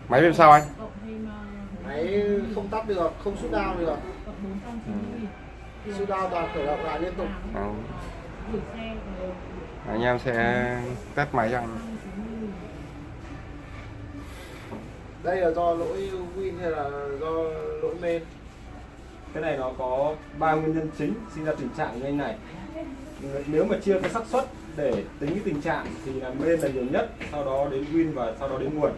Máy bên sau anh? Máy không tắt được, không shut down được. Shut down toàn khởi động lại liên tục. Anh em sẽ test máy cho anh. Đây là do lỗi win hay là do lỗi main? Cái này nó có 3 nguyên nhân chính sinh ra tình trạng như anh này. Nếu mà chia cái xác suất để tính cái tình trạng thì là main là nhiều nhất, sau đó đến win và sau đó đến nguồn.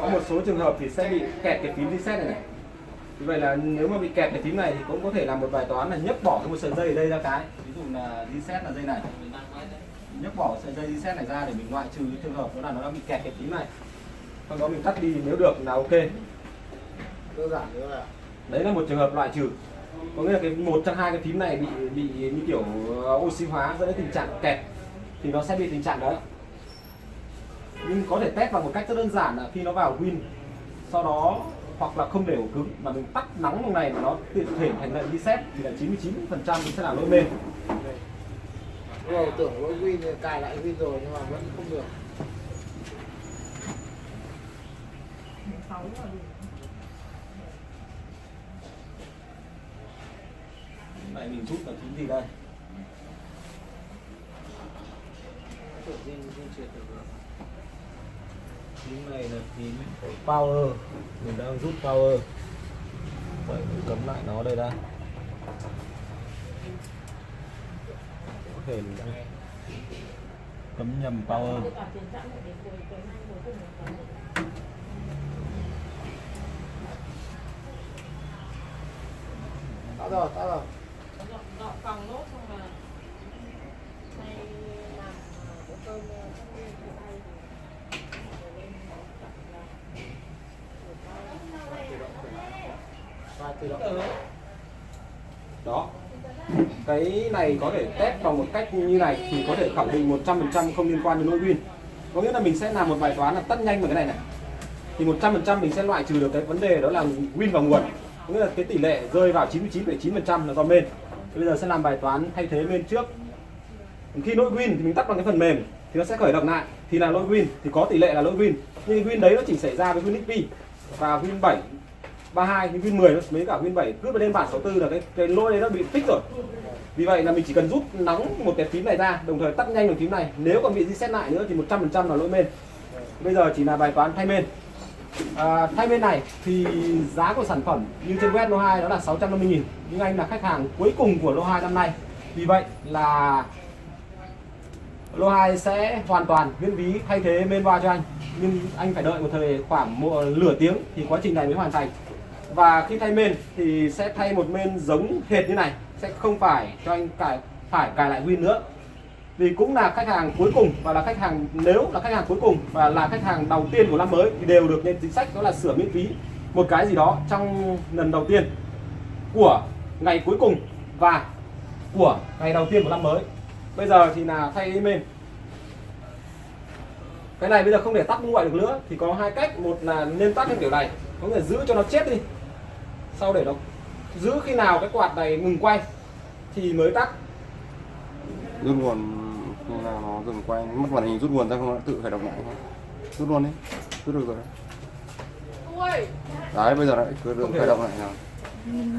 Có một số trường hợp thì sẽ bị kẹt cái phím reset này. Như vậy là nếu mà bị kẹt cái phím này thì cũng có thể làm một bài toán là nhấc bỏ cái một sợi dây ở đây ra cái. Ví dụ là reset là dây này. Nhấc bỏ sợi dây reset này ra để mình loại trừ cái trường hợp đó là nó đã bị kẹt cái phím này. Sau đó mình tắt đi, nếu được là ok. Đơn giản nữa là Đấy là một trường hợp loại trừ. Có nghĩa là cái một trong hai cái phím này bị như kiểu oxy hóa dẫn đến tình trạng kẹt thì nó sẽ bị tình trạng đó. Nhưng có thể test bằng một cách rất đơn giản là khi nó vào win, sau đó hoặc là không để ổ cứng mà mình tắt nóng trong này mà nó tự thể thành lệnh reset thì là 99% sẽ là lỗi main. đầu tưởng lỗi win thì cài lại win rồi nhưng mà vẫn không được. Này mình rút là phím gì đây? Phím này là phím power, mình đang rút power. Vậy mình cấm lại nó đây đã. Có thể mình đang cấm nhầm power. Tắt rồi, tắt rồi. Dọn phòng nốt xong là nay làm bữa cơm xong đi thì ai Và tự động. Đó. Cái này có thể test bằng một cách như này thì có thể khẳng định 100% không liên quan đến lỗi win. Có nghĩa là mình sẽ làm một bài toán là tắt nhanh bằng cái này này. Thì 100% mình sẽ loại trừ được cái vấn đề đó là win vào nguồn. Có nghĩa là cái tỷ lệ rơi vào 99,9% là do main. Bây giờ sẽ làm bài toán thay thế main trước. Khi lỗi win thì mình tắt bằng cái phần mềm thì nó sẽ khởi động lại thì là lỗi win thì có tỷ lệ là lỗi win. Nhưng win đấy nó chỉ xảy ra với win XP và win 7 32 nhưng win 10 mấy cả win 7 cứ lên bản 64 là cái lỗi đấy nó bị fix rồi. Vì vậy là mình chỉ cần rút nóng một cái phím này ra, đồng thời tắt nhanh một phím này. Nếu còn bị reset lại nữa thì 100% là lỗi main. Bây giờ chỉ là bài toán thay main. Thay main này thì giá của sản phẩm như trên web Lô 2 đó là 650.000. Nhưng anh là khách hàng cuối cùng của Lô 2 năm nay. Vì vậy là Lô 2 sẽ hoàn toàn miễn phí thay thế main loa cho anh. Nhưng anh phải đợi một thời khoảng nửa tiếng thì quá trình này mới hoàn thành. Và khi thay main thì sẽ thay một main giống hệt như này, sẽ không phải cho anh phải cài lại win nữa. Vì cũng là khách hàng cuối cùng và là khách hàng, nếu là khách hàng cuối cùng và là khách hàng đầu tiên của năm mới thì đều được nhận chính sách đó là sửa miễn phí một cái gì đó trong lần đầu tiên của ngày cuối cùng và của ngày đầu tiên của năm mới. Bây giờ thì là thay main. Cái này bây giờ không thể tắt nguội được nữa thì có hai cách, một là nên tắt theo kiểu này, có nghĩa là giữ cho nó chết đi, sau để nó giữ khi nào cái quạt này ngừng quay thì mới tắt. Rút nguồn khi nào nó dừng quay, mất màn hình rút nguồn ra không nó tự khởi động lại không? Rút luôn đi, rút được rồi đấy. Đấy bây giờ lại cứ được khởi động lại nào.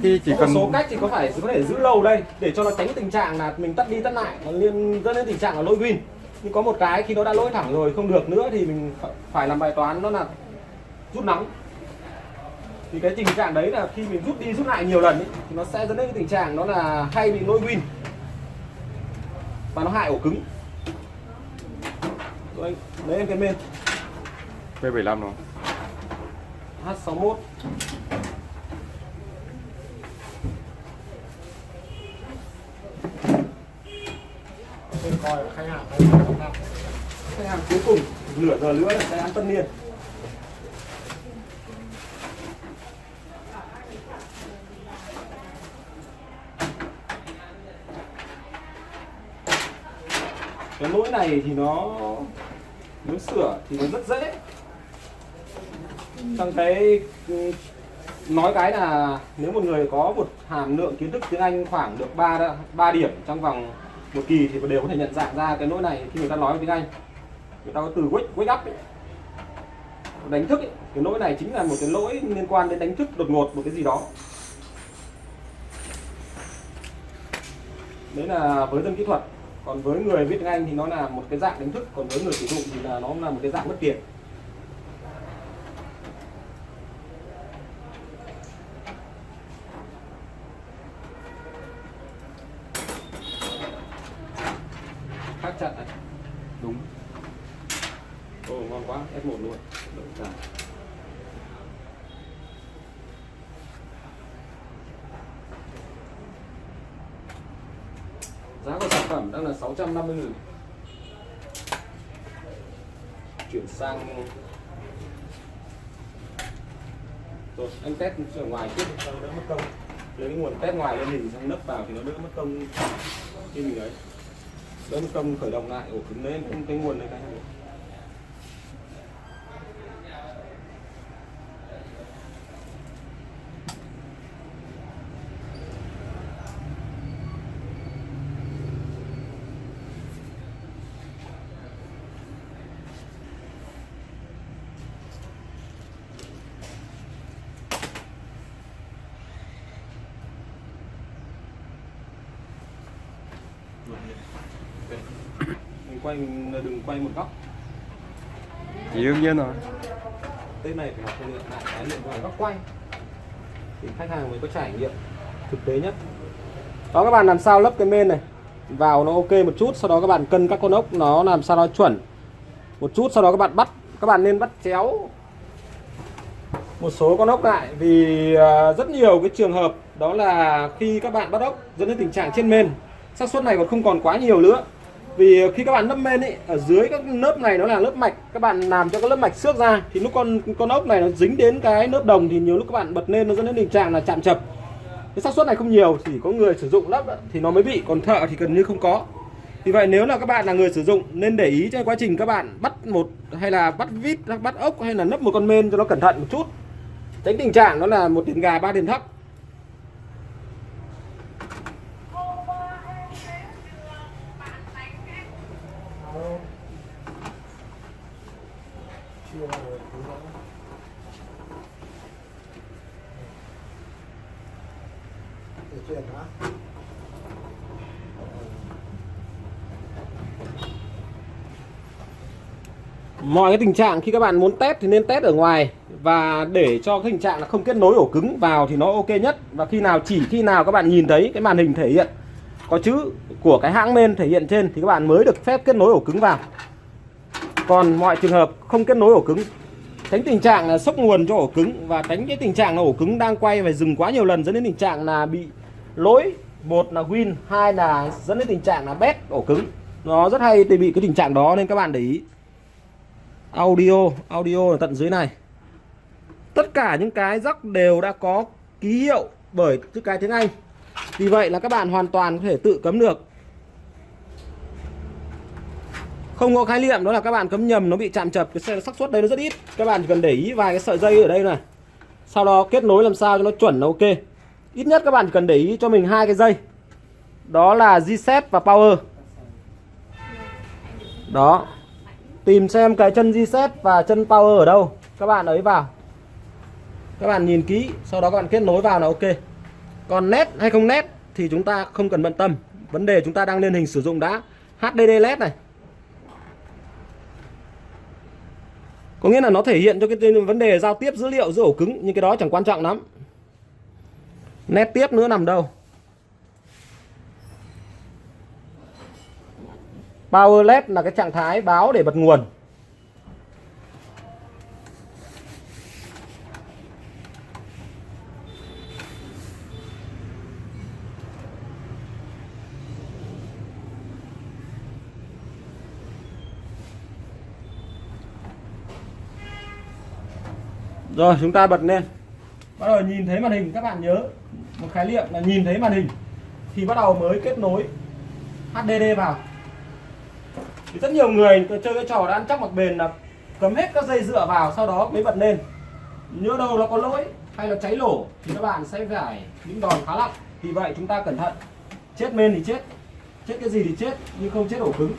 Khi chỉ Có cần một số cách thì có thể giữ lâu đây để cho nó tránh tình trạng là mình tắt đi tắt lại nó liên dẫn đến tình trạng là lỗi win. Nhưng có một cái khi nó đã lỗi thẳng rồi không được nữa thì mình phải làm bài toán đó là rút nóng. Thì cái tình trạng đấy là khi mình rút đi rút lại nhiều lần ấy, thì nó sẽ dẫn đến cái tình trạng đó là hay bị lỗi win và nó hại ổ cứng. Rồi lấy em cái main P75 rồi. H61. Coi khách hàng Khách hàng cuối cùng nửa giờ nữa là sẽ ăn tất niên. Cái lỗi này thì nó nếu sửa thì nó rất dễ. Trong cái nói cái là nếu một người có một hàm lượng kiến thức tiếng Anh khoảng được 3 điểm trong vòng một kỳ thì đều có thể nhận dạng ra cái lỗi này khi người ta nói tiếng Anh. Người ta có từ wake up ấy. đánh thức ấy. Cái lỗi này chính là một cái lỗi liên quan đến đánh thức đột ngột một cái gì đó. Đấy là với dân kỹ thuật. Còn với người viết tiếng Anh thì nó là một cái dạng đánh thức, còn với người sử dụng thì là nó là một cái dạng mất tiền. Khác chặt này. Đúng. Ồ, ngon quá, F1 luôn. Giá của sản phẩm đang là 650.000. Chuyển sang rồi anh test ở ngoài trước cho nó đỡ mất công. Lấy cái nguồn test ngoài lên hình xong nấp vào thì nó đỡ mất công khi mình ấy. Đỡ mất công khởi động lại ổ cứng lên cái nguồn này cái. Mình quay, đừng quay một góc. Thì đương nhiên rồi. Tên này phải học lại cái liên quan góc quay thì khách hàng mới có trải nghiệm thực tế nhất. Đó, các bạn làm sao lấp cái main này vào nó ok một chút, sau đó các bạn cân các con ốc nó làm sao nó chuẩn một chút, sau đó các bạn bắt, các bạn nên bắt chéo một số con ốc lại, vì rất nhiều cái trường hợp đó là khi các bạn bắt ốc dẫn đến tình trạng trên main xác suất này còn không còn quá nhiều nữa. Vì khi các bạn nấp main ấy, ở dưới các lớp này nó là lớp mạch, các bạn làm cho các lớp mạch xước ra thì lúc con ốc này nó dính đến cái lớp đồng thì nhiều lúc các bạn bật lên nó dẫn đến tình trạng là chạm chập. Cái xác suất này không nhiều, chỉ có người sử dụng lắp thì nó mới bị, còn thợ thì gần như không có. Vì vậy nếu là các bạn là người sử dụng nên để ý trong quá trình các bạn bắt một hay là bắt vít, bắt ốc hay là nấp một con main cho nó cẩn thận một chút, tránh tình trạng đó là một tiền gà ba tiền thóc. Chuyển hả? Mọi cái tình trạng khi các bạn muốn test thì nên test ở ngoài, và để cho cái tình trạng là không kết nối ổ cứng vào thì nó ok nhất. Và khi nào các bạn nhìn thấy cái màn hình thể hiện có chữ của cái hãng main thể hiện trên thì các bạn mới được phép kết nối ổ cứng vào. Còn mọi trường hợp không kết nối ổ cứng, tránh tình trạng là sốc nguồn cho ổ cứng và tránh cái tình trạng là ổ cứng đang quay và dừng quá nhiều lần dẫn đến tình trạng là bị lỗi. Một là win, hai là dẫn đến tình trạng là bét ổ cứng. Nó rất hay bị cái tình trạng đó nên các bạn để ý. Audio ở tận dưới này. Tất cả những cái jack đều đã có ký hiệu bởi chữ cái tiếng Anh. Vì vậy là các bạn hoàn toàn có thể tự cấm được. Không có khái niệm đó là các bạn cấm nhầm nó bị chạm chập, cái xác suất đây nó rất ít. Các bạn chỉ cần để ý vài cái sợi dây ở đây này. Sau đó kết nối làm sao cho nó chuẩn là ok. Ít nhất các bạn chỉ cần để ý cho mình hai cái dây. Đó là G-set và power. Đó. Tìm xem cái chân G-set và chân power ở đâu, các bạn ấy vào. Các bạn nhìn kỹ, sau đó các bạn kết nối vào là ok. Còn nét hay không nét thì chúng ta không cần bận tâm. Vấn đề chúng ta đang lên hình sử dụng đã. HDD LED này. Có nghĩa là nó thể hiện cho cái vấn đề giao tiếp dữ liệu giữa ổ cứng, nhưng cái đó chẳng quan trọng lắm. Nét tiếp nữa nằm đâu? Power LED là cái trạng thái báo để bật nguồn. Rồi chúng ta bật lên. Bắt đầu nhìn thấy màn hình, các bạn nhớ một khái niệm là nhìn thấy màn hình thì bắt đầu mới kết nối HDD vào. Thì rất nhiều người chơi cái trò đã ăn chắc mặc bền là cấm hết các dây dựa vào sau đó mới bật lên. Nhớ đâu nó có lỗi hay là cháy nổ thì các bạn sẽ phải những đòn khá nặng. Vì vậy chúng ta cẩn thận. Chết main thì chết, chết cái gì thì chết nhưng không chết ổ cứng.